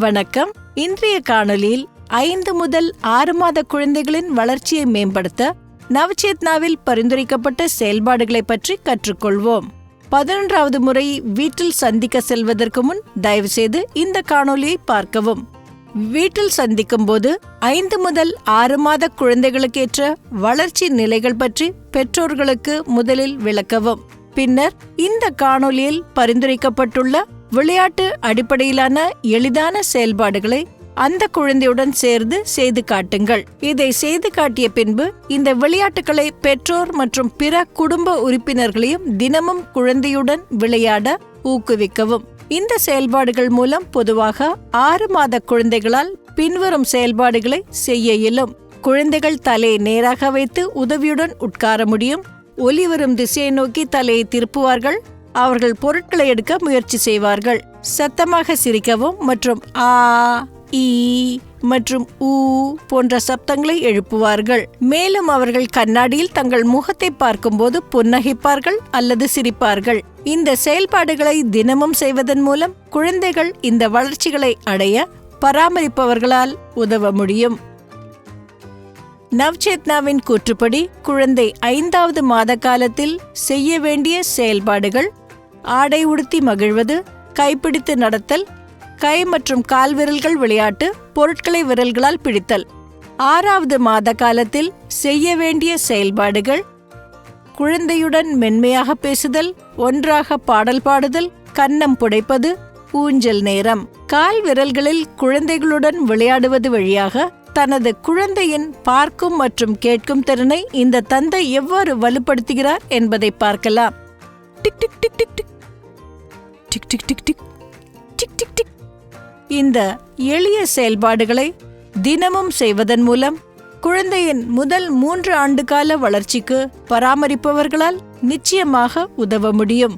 வணக்கம். இன்றைய காணொலியில் 5 முதல் 6 மாத குழந்தைகளின் வளர்ச்சியை மேம்படுத்த நவசேத்னாவில் பரிந்துரைக்கப்பட்ட செயல்பாடுகளை பற்றி கற்றுக்கொள்வோம். 11வது முறை வீட்டில் சந்திக்க செல்வதற்கு முன் தயவுசெய்து இந்த காணொலியை பார்க்கவும். வீட்டில் சந்திக்கும் போது 5 முதல் 6 மாத குழந்தைகளுக்கேற்ற வளர்ச்சி நிலைகள் பற்றி பெற்றோர்களுக்கு முதலில் விளக்கவும். பின்னர் இந்த காணொலியில் பரிந்துரைக்கப்பட்டுள்ள விளையாட்டு அடிப்படையிலான எளிதான செயல்பாடுகளை அந்த குழந்தையுடன் சேர்ந்து செய்து காட்டுங்கள். இதை செய்து காட்டிய பின்பு இந்த விளையாட்டுகளை பெற்றோர் மற்றும் பிற குடும்ப உறுப்பினர்களையும் தினமும் குழந்தையுடன் விளையாட ஊக்குவிக்கவும். இந்த செயல்பாடுகள் மூலம் பொதுவாக 6 மாத குழந்தைகளால் பின்வரும் செயல்பாடுகளை செய்ய இயலும். குழந்தைகள் தலையை நேராக வைத்து உதவியுடன் உட்கார முடியும். ஒலி வரும் திசையை நோக்கி தலையை திருப்புவார்கள். அவர்கள் பொருட்களை எடுக்க முயற்சி செய்வார்கள். சத்தமாக சிரிக்கவும் மற்றும் ஆ, ஈ மற்றும் ஊ போன்ற சப்தங்களை எழுப்புவார்கள். மேலும் அவர்கள் கண்ணாடியில் தங்கள் முகத்தை பார்க்கும்போது புன்னகைப்பார்கள் அல்லது சிரிப்பார்கள். இந்த செயல்பாடுகளை தினமும் செய்வதன் மூலம் குழந்தைகள் இந்த வளர்ச்சிகளை அடைய பராமரிப்பவர்களால் உதவ முடியும். நவசேத்னாவின் கூற்றுப்படி குழந்தை 5வது மாத காலத்தில் செய்ய வேண்டிய செயல்பாடுகள்: ஆடை உடுத்தி மகிழ்வது, கைப்பிடித்து நடத்தல், கை மற்றும் கால் விரல்கள் விளையாட்டு, பொருட்களை விரல்களால் பிடித்தல். 6வது மாத காலத்தில் செய்ய வேண்டிய செயல்பாடுகள்: குழந்தையுடன் மென்மையாக பேசுதல், ஒன்றாக பாடல் பாடுதல், கன்னம் புடைப்பது, ஊஞ்சல் நேரம். கால் விரல்களில் குழந்தைகளுடன் விளையாடுவது வழியாக தனது குழந்தையின் பார்க்கும் மற்றும் கேட்கும் திறனை இந்த தந்தை எவ்வாறு வலுப்படுத்துகிறார் என்பதை பார்க்கலாம். Tick tick tick tick tick tick tick tick tick tick tick tick. இந்த எளிய செயல்பாடுகளை தினமும் செய்வதன் மூலம் குழந்தையின் முதல் 3 ஆண்டு கால வளர்ச்சிக்கு பராமரிப்பவர்களால் நிச்சயமாக உதவ முடியும்.